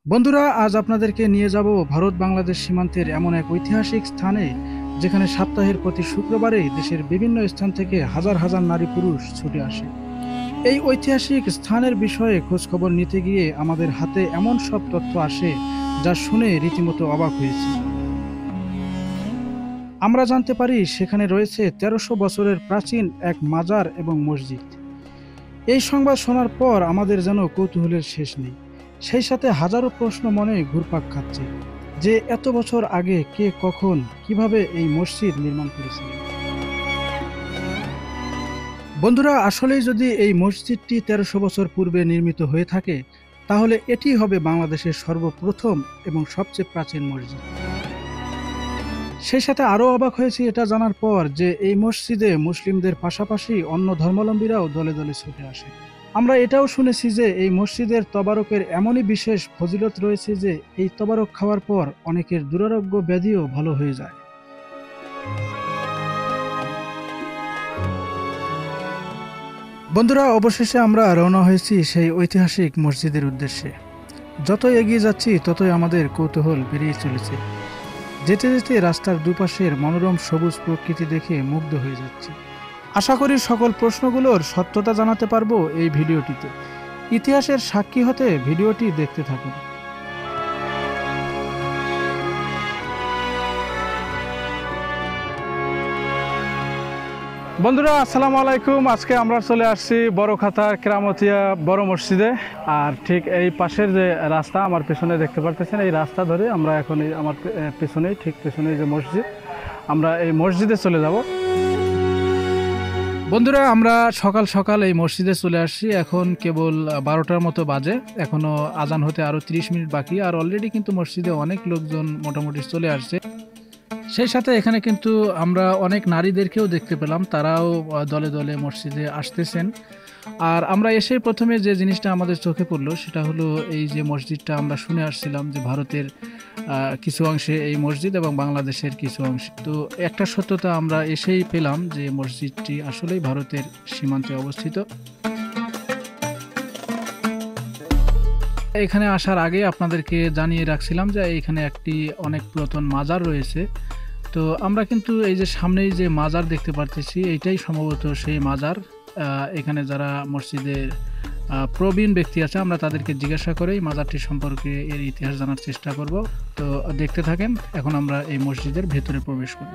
বন্ধুরা, আজ আপনাদেরকে নিয়ে যাব ভারত বাংলাদেশ সীমান্তের এমন এক ঐতিহাসিক স্থানে, যেখানে সপ্তাহের প্রতি শুক্রবারে দেশের বিভিন্ন স্থান থেকে হাজার হাজার নারী পুরুষ ছুটে আসে। এই ঐতিহাসিক স্থানের বিষয়ে খোঁজখবর নিতে গিয়ে আমাদের হাতে এমন সব তথ্য আসে, যা শুনে রীতিমতো অবাক হয়েছি। আমরা জানতে পারি সেখানে রয়েছে ১৩০০ বছরের প্রাচীন এক মাজার এবং মসজিদ। এই সংবাদ শোনার পর আমাদের যেন কৌতূহলের শেষ নেই। সেই সাথে হাজারো প্রশ্ন মনে ঘুরপাক খাচ্ছে, যে এত বছর আগে কে, কখন, কিভাবে এই মসজিদ নির্মাণ করেছিলেন। বন্ধুরা, আসলেই যদি এই মসজিদটি ১৩০০ বছর পূর্বে নির্মিত হয়ে থাকে, তাহলে এটি হবে বাংলাদেশের সর্বপ্রথম এবং সবচেয়ে প্রাচীন মসজিদ। সেই সাথে আরও অবাক হয়েছি এটা জানার পর যে এই মসজিদে মুসলিমদের পাশাপাশি অন্য ধর্মাবলম্বীরাও দলে দলে ছুটে আসে। আমরা এটাও শুনেছি যে এই মসজিদের তবারকের এমনই বিশেষ ফজিলত রয়েছে যে এই তবারক খাওয়ার পর অনেকের দুরারোগ্য ব্যাধিও ভালো হয়ে যায়। বন্ধুরা, অবশেষে আমরা রওনা হয়েছি সেই ঐতিহাসিক মসজিদের উদ্দেশ্যে। যত এগিয়ে যাচ্ছি ততই আমাদের কৌতূহল বেড়েই চলেছে। যেতে যেতে রাস্তার দুপাশের মনোরম সবুজ প্রকৃতি দেখে মুগ্ধ হয়ে যাচ্ছি। আশা করি সকল প্রশ্নগুলোর সত্যতা জানাতে পারবো এই ভিডিওটিতে। ইতিহাসের সাক্ষী হতে ভিডিওটি দেখতে থাকুন। বন্ধুরা, আসসালামু আলাইকুম। আজকে আমরা চলে আসছি বড়খাতার কেরামতিয়া বড় মসজিদে। আর ঠিক এই পাশের যে রাস্তা আমার পেছনে দেখতে পারতেছেন, এই রাস্তা ধরে আমরা এখন আমার পেছনেই, ঠিক পেছনেই যে মসজিদ, আমরা এই মসজিদে চলে যাব। বন্ধুরা, আমরা সকাল সকাল এই মসজিদে চলে আসছি। এখন কেবল ১২টার মতো বাজে, এখনো আজান হতে আরো ৩০ মিনিট বাকি। আর অলরেডি কিন্তু মসজিদে অনেক লোকজন মোটামুটি চলে আসছে। সেই সাথে এখানে কিন্তু আমরা অনেক নারীদেরকেও দেখতে পেলাম, তারাও দলে দলে মসজিদে আসতেছেন। আর আমরা এসে প্রথমে যে জিনিসটা আমাদের চোখে পড়লো সেটা হলো এই যে মসজিদটা আমরা শুনে আসছিলাম যে ভারতের কিছু অংশে এই মসজিদ এবং বাংলাদেশের কিছু অংশে। তো একটা সত্যতা আমরা এসেই পেলাম যে মসজিদটি আসলেই ভারতের সীমান্তে অবস্থিত। এখানে আসার আগে আপনাদেরকে জানিয়ে রাখছিলাম যে এখানে একটি অনেক পুরাতন মাজার রয়েছে। তো আমরা কিন্তু এই যে সামনেই যে মাজার দেখতে পারতেছি, এইটাই সম্ভবত সেই মাজার। এখানে যারা মসজিদের প্রবীণ ব্যক্তি আছে, আমরা তাদেরকে জিজ্ঞাসা করে এই মাজারটি সম্পর্কে এর ইতিহাস জানার চেষ্টা করব। তো দেখতে থাকেন। এখন আমরা এই মসজিদের ভেতরে প্রবেশ করব।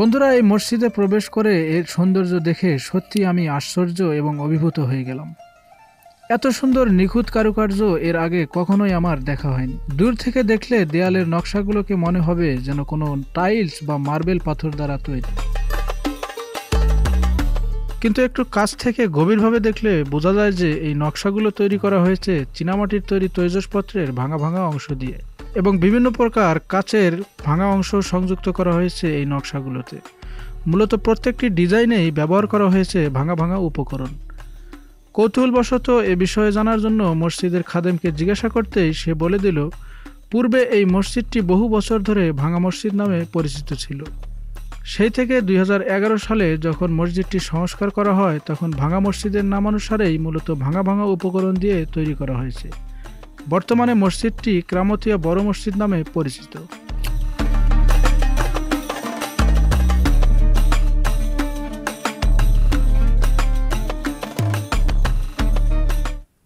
বন্ধুরা, এই মসজিদে প্রবেশ করে এর সৌন্দর্য দেখে সত্যি আমি আশ্চর্য এবং অভিভূত হয়ে গেলাম। এত সুন্দর নিখুঁত কারুকার্য এর আগে কখনোই আমার দেখা হয়নি। দূর থেকে দেখলে দেয়ালের নকশাগুলোকে মনে হবে যেন কোনো টাইলস বা মার্বেল পাথর দ্বারা তৈরি, কিন্তু একটু কাছ থেকে গভীরভাবে দেখলে বোঝা যায় যে এই নকশাগুলো তৈরি করা হয়েছে চীনামাটির তৈরি তৈজসপত্রের ভাঙা ভাঙা অংশ দিয়ে, এবং বিভিন্ন প্রকার কাচের ভাঙা অংশ সংযুক্ত করা হয়েছে এই নকশাগুলোতে। মূলত প্রত্যেকটি ডিজাইনেই ব্যবহার করা হয়েছে ভাঙা ভাঙা উপকরণ। কৌতূহলবশত এ বিষয়ে জানার জন্য মসজিদের খাদেমকে জিজ্ঞাসা করতেই সে বলে দিল, পূর্বে এই মসজিদটি বহু বছর ধরে ভাঙা মসজিদ নামে পরিচিত ছিল। সেই থেকে ২০১১ সালে যখন মসজিদটি সংস্কার করা হয়, তখন ভাঙা মসজিদের নামানুসারেই মূলত ভাঙা ভাঙা উপকরণ দিয়ে তৈরি করা হয়েছে। বর্তমানে মসজিদটি কেরামতিয়া বড় মসজিদ নামে পরিচিত।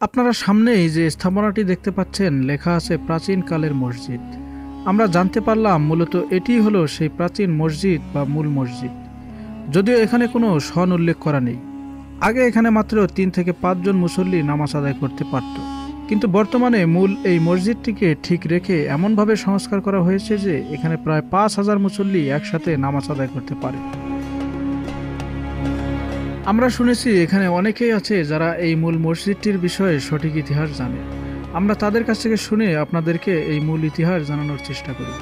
আপনারা সামনেই যে স্থাপনাটি দেখতে পাচ্ছেন, লেখা আছে প্রাচীন কালের মসজিদ। আমরা জানতে পারলাম মূলত এটি হলো সেই প্রাচীন মসজিদ বা মূল মসজিদ, যদিও এখানে কোনো সন উল্লেখ করা নেই। আগে এখানে মাত্র ৩ থেকে ৫ জন মুসল্লি নামাজ আদায় করতে পারত, কিন্তু বর্তমানে মূল এই মসজিদটিকে ঠিক রেখে এমনভাবে সংস্কার করা হয়েছে যে এখানে প্রায় ৫,০০০ মুসল্লি একসাথে নামাজ আদায় করতে পারে। আমরা শুনেছি এখানে অনেকেই আছে যারা এই মূল মসজিদটির বিষয়ে সঠিক ইতিহাস জানে। আমরা তাদের কাছ থেকে শুনে আপনাদেরকে এই মূল ইতিহাস জানানোর চেষ্টা করি।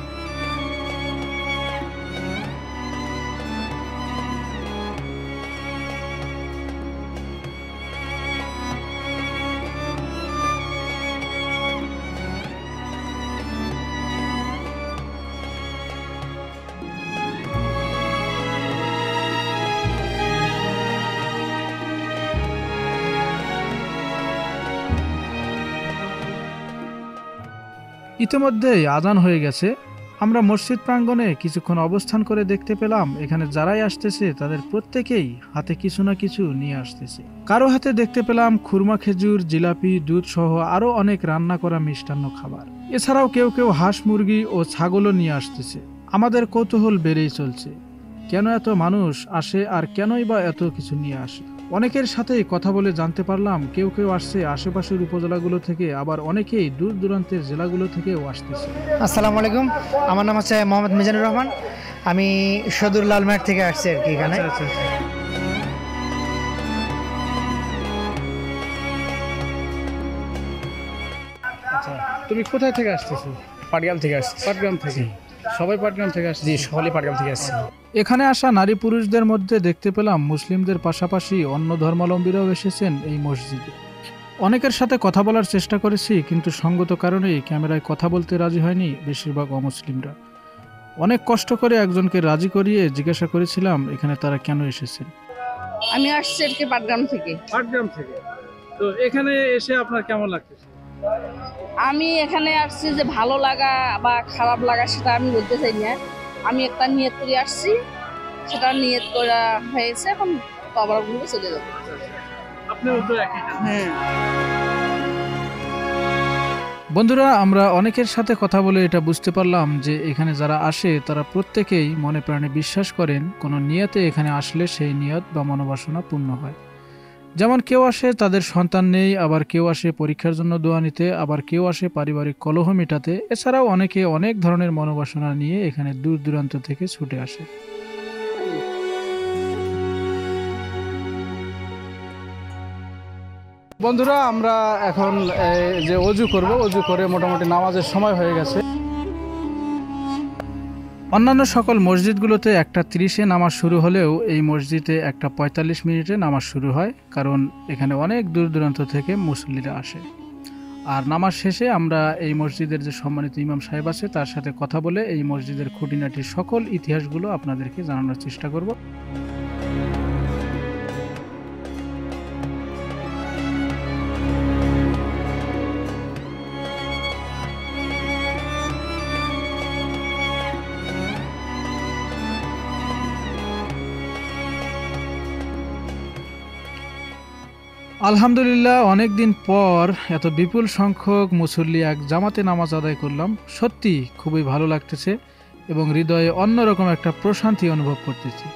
ইতিমধ্যেই আজান হয়ে গেছে। আমরা মসজিদ প্রাঙ্গণে কিছুক্ষণ অবস্থান করে দেখতে পেলাম এখানে যারাই আসতেছে তাদের প্রত্যেকেই হাতে কিছু না কিছু নিয়ে আসতেছে। কারো হাতে দেখতে পেলাম খুরমা, খেজুর, জিলাপি, দুধ সহ আরো অনেক রান্না করা মিষ্টান্ন খাবার। এছাড়াও কেউ কেউ হাঁস, মুরগি ও ছাগলও নিয়ে আসতেছে। আমাদের কৌতূহল বেড়েই চলছে, কেন এত মানুষ আসে আর কেনই বা এত কিছু নিয়ে আসে। অনেকের সাথেই কথা বলে জানতে পারলাম কেউ কেউ আসছে আশেপাশের উপজেলাগুলো থেকে, আবার অনেকেই দূর দূরান্তের জেলাগুলো থেকেও আসতেছে। আসসালামু আলাইকুম, আমার নাম হচ্ছে মোহাম্মদ মিজানুর রহমান। আমি সদর লালমাট থেকে আসছি আর কি এখানে। আচ্ছা, তুমি কোথায় থেকে আসতেছো? পাটগ্রাম থেকে আসছি। পাটগ্রাম থেকে? সবাই পাটগ্রাম থেকে আসছে? জি, সকলেই পাটগ্রাম থেকে আসছি। এখানে আসা নারী পুরুষদের মধ্যে দেখতে পেলাম মুসলিমদের পাশাপাশি অন্য ধর্মাবলম্বীরাও এসেছেন এই মসজিদে। অনেকের সাথে কথা বলার চেষ্টা করেছি, কিন্তু সঙ্গত কারণেই ক্যামেরায় কথা বলতে রাজি হয়নি বেশিরভাগ অমুসলিমরা। অনেক কষ্ট করে একজনকে রাজি করিয়ে জিজ্ঞাসা করেছিলাম এখানে তারা কেন এসেছেন। আমি আসছি আজকে পাটগ্রাম থেকে। পাটগ্রাম থেকে? তো এখানে এসে আপনার কেমন লাগতেছে? আমি এখানে আসছি যে ভালো লাগা বা খারাপ লাগা সেটা আমি বলতে চাই না। আমি একটা নিয়ত করে আসছি, সেটা নিয়ত করা হয়েছে, এখন কবরগুলো চলে যাবে। আপনিও তো একই? হ্যাঁ। বন্ধুরা, আমরা অনেকের সাথে কথা বলে এটা বুঝতে পারলাম যে এখানে যারা আসে তারা প্রত্যেকেই মনে প্রাণে বিশ্বাস করেন কোনো নিয়তে এখানে আসলে সেই নিয়ত বা মনোবাসনা পূর্ণ হয়। যেমন কেউ আসে তাদের সন্তান নেই, আবার কেউ আসে পরীক্ষার জন্য দোয়া নিতে, আবার কেউ আসে পারিবারিক কলহ মেটাতে। এছাড়াও অনেকে অনেক ধরনের মনোবাসনা নিয়ে এখানে দূর দূরান্ত থেকে ছুটে আসে। বন্ধুরা, আমরা এখন যে অজু করব, অজু করে মোটামুটি নামাজের সময় হয়ে গেছে। অন্যান্য সকল মসজিদগুলোতে 1:30-এ নামাজ শুরু হলেও এই মসজিদে 1:45 নামাজ শুরু হয়, কারণ এখানে অনেক দূর দূরান্ত থেকে মুসল্লিরা আসে। আর নামাজ শেষে আমরা এই মসজিদের যে সম্মানিত ইমাম সাহেব আছে তার সাথে কথা বলে এই মসজিদের খুঁটিনাটি সকল ইতিহাসগুলো আপনাদেরকে জানানোর চেষ্টা করব। আলহামদুলিল্লাহ, অনেকদিন পর এত বিপুল সংখ্যক মুসল্লি এক জামাতে নামাজ আদায় করলাম। সত্যি খুবই ভালো লাগতেছে এবং হৃদয়ে অন্যরকম একটা প্রশান্তি অনুভব করতেছি।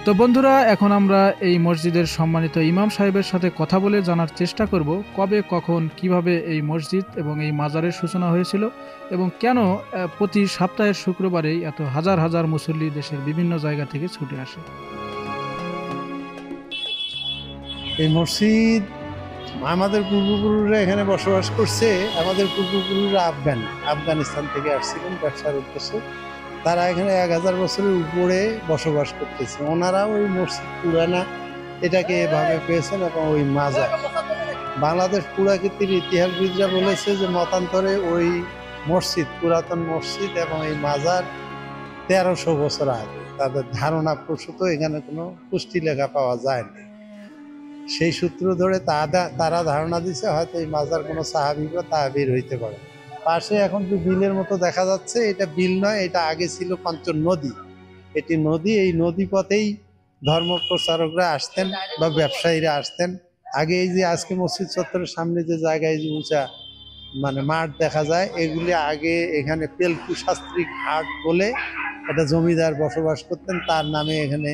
তো বন্ধুরা, এখন আমরা এই মসজিদের সম্মানিত ইমাম সাহেবের সাথে কথা বলে জানার চেষ্টা করব কবে, কখন, কিভাবে এই মসজিদ এবং এই মাজারের সূচনা হয়েছিল এবং কেন প্রতি সপ্তাহের শুক্রবারেই এত হাজার হাজার মুসল্লি দেশের বিভিন্ন জায়গা থেকে ছুটে আসে। এই মসজিদ আমাদের পূর্বপুরুষরা এখানে বসবাস করছে। আমাদের পূর্বপুরুষরা আফগানিস্তান থেকে আসছিলেন ব্যবসার উদ্দেশ্যে। তারা এখানে 1000 বছরের উপরে বসবাস করতেছে। ওনারাও ওই মসজিদ পুরানা এটাকে এভাবে পেয়েছেন এবং ওই মাজার বাংলাদেশ পুরাকীর্তির ইতিহাসবিদরা বলেছে যে মতান্তরে ওই মসজিদ, পুরাতন মসজিদ এবং এই মাজার 1300 বছর আগে। তাদের ধারণা প্রসূত এখানে কোনো পুষ্টি লেখা পাওয়া যায় না। সেই সূত্র ধরে তারা ধারণা দিচ্ছে হয়তো এই মাজার কোনো সাহাবী বা তাহাবীর হইতে পারে। পাশে এখন যে বিলের মতো দেখা যাচ্ছে, এটা বিল নয়, এটা আগে ছিল কাঞ্চন নদী। এটি নদী, এই নদী পথেই ধর্ম প্রচারকরা আসতেন বা ব্যবসায়ীরা আসতেন। আগে এই যে আজকে মসজিদ চত্বরের সামনে যে জায়গায় যে উঁচা মাঠ দেখা যায়, এগুলি আগে এখানে পেলকু শাস্ত্রিক হাট বলে একটা জমিদার বসবাস করতেন, তার নামে এখানে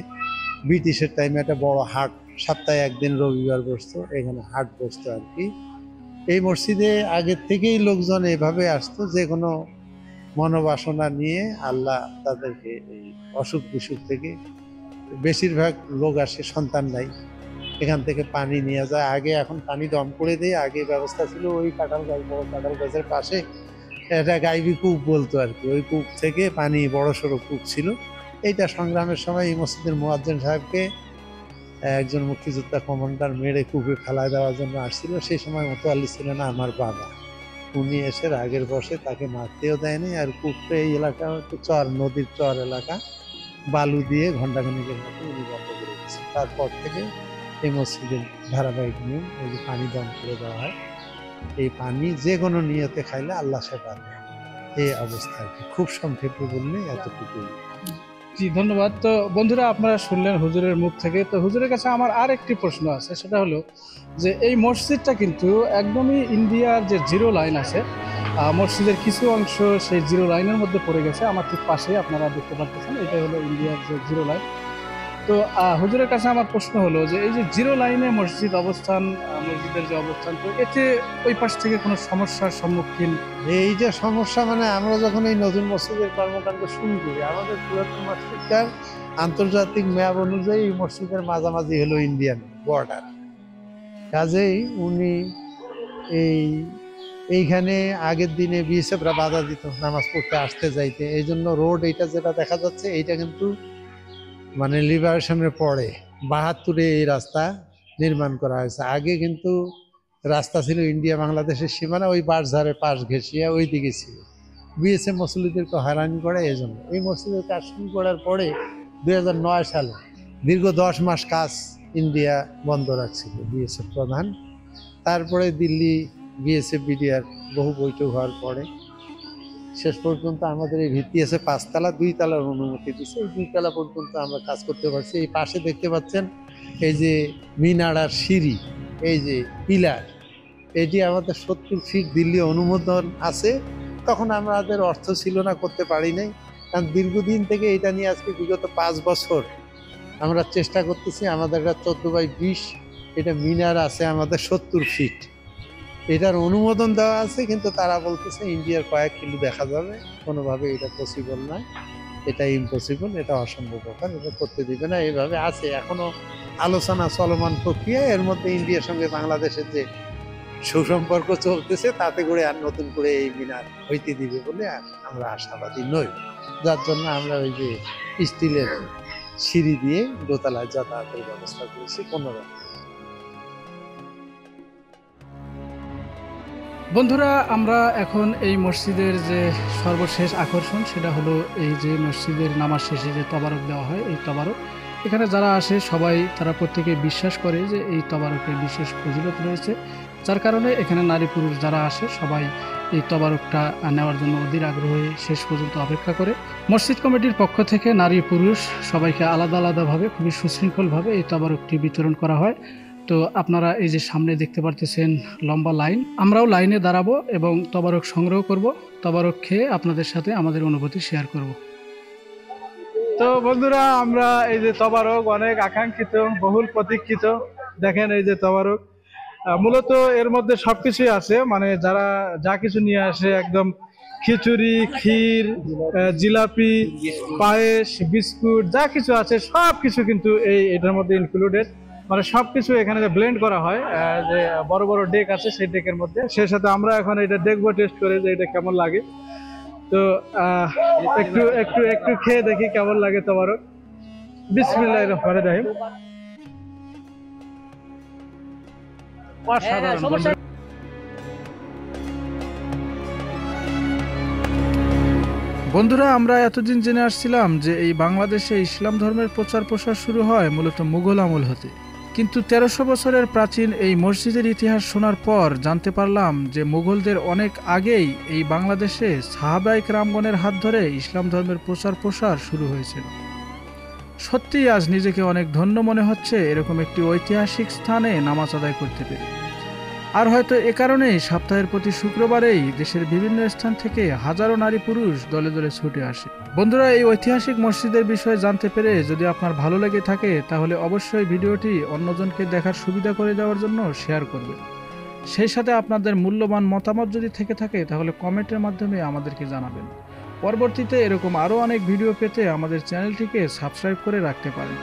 ব্রিটিশের টাইমে একটা বড় হাট, সপ্তাহে একদিন রবিবার বসতো, এখানে হাট বসতো আর কি। এই মসজিদে আগের থেকেই লোকজন এভাবে আসতো, যে কোনো মনোবাসনা নিয়ে আল্লাহ তাদেরকে এই অসুখ বিসুখ থেকে, বেশিরভাগ লোক আসে সন্তান নাই, এখান থেকে পানি নিয়ে যায়। আগে এখন পানি দম করে দেয়, আগে ব্যবস্থা ছিল ওই কাঁঠাল গাছ, বড় কাঁঠাল গাছের পাশে একটা গাইবি কূপ বলতো আর কি, ওই কূপ থেকে পানি, বড় সড়ো কূপ ছিল। এইটা সংগ্রামের সময় এই মসজিদের মুয়াজ্জিন সাহেবকে একজন মুক্তিযোদ্ধা কমান্ডার মেরে কূপে ফেলায় দেওয়ার জন্য আসছিল। সেই সময় মোতাল্লি ছিলেন আমার বাবা। উনি এসে রাগের বসে তাকে মারতেও দেয়নি, আর কূপটা এই এলাকা হচ্ছে চর, নদীর চর এলাকা, বালু দিয়ে ঘণ্টাখানিকের মতো উনি বন্ধ করে দিয়েছেন। তারপর থেকে এই মসজিদের ধারাবাহিক নিয়ম, এই যে পানি দম করে দেওয়া হয়, এই পানি যে কোনো নিয়তে খাইলে আল্লাহ সেবা দেয়। এই অবস্থা আর কি। খুব সংক্ষেপে বললে এতটুকুই। জি ধন্যবাদ। তো বন্ধুরা, আপনারা শুনলেন হুজুরের মুখ থেকে। তো হুজুরের কাছে আমার আর একটি প্রশ্ন আছে, সেটা হলো যে এই মসজিদটা কিন্তু একদমই ইন্ডিয়ার যে জিরো লাইন আছে, মসজিদের কিছু অংশ সেই জিরো লাইনের মধ্যে পড়ে গেছে। আমার ঠিক পাশে আপনারা দেখতে পাচ্ছেন, এটাই হলো ইন্ডিয়ার যে জিরো লাইন। তো হুজুরের কাছে আমার প্রশ্ন হলো যে এই যে জিরো লাইনে মসজিদ অবস্থান, মসজিদের যে অবস্থান, তো এতে ওই পাশ থেকে কোনো সমস্যার সম্মুখীন? এই যে সমস্যা, মানে আমরা যখন এই নতুন মসজিদের কর্মকাণ্ড শুরু করি, আমাদের পুরাতন মসজিদটার আন্তর্জাতিক ম্যাপ অনুযায়ী এই মসজিদের মাঝামাঝি হলো ইন্ডিয়ান বর্ডার। কাজেই উনি এইখানে আগের দিনে বিএসএফরা বাধা দিত নামাজ পড়তে আসতে যাইতে। এই জন্য রোড এইটা যেটা দেখা যাচ্ছে, এইটা কিন্তু মানে লিবারেশনের পরে ৭২-এ এই রাস্তা নির্মাণ করা হয়েছে। আগে কিন্তু রাস্তা ছিল ইন্ডিয়া বাংলাদেশের সীমানা, ওই বাঁশঝাড়ে পাশ ঘেঁষিয়া ওই দিকে ছিল। বিএসএফ মুসল্লিদেরকে হয়রানি করে। এই জন্য এই মসজিদের কাজ শুরু করার পরে ২০০৯ সালে দীর্ঘ ১০ মাস কাজ ইন্ডিয়া বন্ধ রাখছিল বিএসএফ প্রধান। তারপরে দিল্লি বিএসএফ বিডিআর বহু বৈঠক হওয়ার পরে শেষ পর্যন্ত আমাদের এই ভিত্তি আছে ৫ তলা, ২ তলার অনুমতি দিচ্ছে। এই ২ তলা পর্যন্ত আমরা কাজ করতে পারছি। এই পাশে দেখতে পাচ্ছেন এই যে মিনার আর সিঁড়ি, এই যে পিলার, এটি আমাদের ৭০ ফিট দিল্লি অনুমোদন আছে। তখন আমাদের অর্থ ছিল না, করতে পারি নাই। কারণ দীর্ঘদিন থেকে এটা নিয়ে আজকে বিগত ৫ বছর আমরা চেষ্টা করতেছি। আমাদের একটা 14x20 এটা মিনার আছে আমাদের ৭০ ফিট, এটার অনুমোদন দেওয়া আছে, কিন্তু তারা বলতেছে ইন্ডিয়ার কয়েক কিলো দেখা যাবে, কোনোভাবে এটা পসিবল নয়, এটা ইম্পসিবল, এটা অসম্ভব ব্যাপার, এটা করতে দিবে না। এইভাবে আছে, এখনো আলোচনা চলমান প্রক্রিয়া। এর মধ্যে ইন্ডিয়ার সঙ্গে বাংলাদেশের যে সুসম্পর্ক চলতেছে, তাতে করে আর নতুন করে এই মিনার হইতে দিবে বলে আমরা আশাবাদী নই। যার জন্য আমরা ওই যে স্টিলের সিঁড়ি দিয়ে দোতলায় যাতায়াতের ব্যবস্থা করেছি কোনোরকম। বন্ধুরা, আমরা এখন এই মসজিদের যে সর্বশেষ আকর্ষণ, সেটা হলো এই যে মসজিদের নামাজ শেষে যে তবারক দেওয়া হয়, এই তবারক। এখানে যারা আসে সবাই, তারা প্রত্যেকে বিশ্বাস করে যে এই তবারকের বিশেষ ফজিলত রয়েছে, যার কারণে এখানে নারী পুরুষ যারা আসে সবাই এই তবারকটা নেওয়ার জন্য অধীর আগ্রহে শেষ পর্যন্ত অপেক্ষা করে। মসজিদ কমিটির পক্ষ থেকে নারী পুরুষ সবাইকে আলাদা আলাদাভাবে, খুবই সুশৃঙ্খলভাবে এই তবারকটি বিতরণ করা হয়। তো আপনারা এই যে সামনে দেখতে পারতেছেন লম্বা লাইন, আমরাও লাইনে দাঁড়াবো এবং তবারক সংগ্রহ করব। তবারক খেয়ে আপনাদের সাথে আমাদের অনুভূতি শেয়ার করব। তো বন্ধুরা, আমরা এই যে তবারক, অনেক আকাঙ্ক্ষিত, বহুল প্রতীক্ষিত, দেখেন এই যে তবারক, মূলত এর মধ্যে সবকিছুই আছে। মানে যারা যা কিছু নিয়ে আসে, একদম খিচুড়ি, ক্ষীর, জিলাপি, পায়েস, বিস্কুট, যা কিছু আছে সব কিছু কিন্তু এটার মধ্যে ইনক্লুডেড। মানে সবকিছু এখানে যে ব্লেন্ড করা হয়, যে বড় বড় ডেক আছে সেই ডেকের মধ্যে, সেই সাথে আমরা এখন এটা দেখবো, টেস্ট করে যে এটা কেমন লাগে। তো একটু একটু একটু খেয়ে দেখি কেমন লাগে তবারক। বিসমিল্লাহির রহমানির রহিম। অসাধারণ। বন্ধুরা, আমরা এতদিন জেনে আসছিলাম যে এই বাংলাদেশে ইসলাম ধর্মের প্রচার প্রসার শুরু হয় মূলত মুঘল আমল হতে, কিন্তু 1300 বছরের প্রাচীন এই মসজিদের ইতিহাস শোনার পর জানতে পারলাম যে মুঘলদের অনেক আগেই এই বাংলাদেশে সাহাবায়ে কেরামগণের হাত ধরে ইসলাম ধর্মের প্রচার প্রসার শুরু হয়েছিল। সত্যিই আজ নিজেকে অনেক ধন্য মনে হচ্ছে এরকম একটি ঐতিহাসিক স্থানে নামাজ আদায় করতে পেরে। আর হয়তো এ কারণেই সপ্তাহের প্রতি শুক্রবারেই দেশের বিভিন্ন স্থান থেকে হাজারো নারী পুরুষ দলে দলে ছুটে আসে। বন্ধুরা, এই ঐতিহাসিক মসজিদের বিষয়ে জানতে পেরে যদি আপনার ভালো লেগে থাকে, তাহলে অবশ্যই ভিডিওটি অন্যজনকে দেখার সুবিধা করে দেওয়ার জন্য শেয়ার করবেন। সেই সাথে আপনাদের মূল্যবান মতামত যদি থেকে থাকে, তাহলে কমেন্টের মাধ্যমে আমাদেরকে জানাবেন। পরবর্তীতে এরকম আরও অনেক ভিডিও পেতে আমাদের চ্যানেলটিকে সাবস্ক্রাইব করে রাখতে পারেন।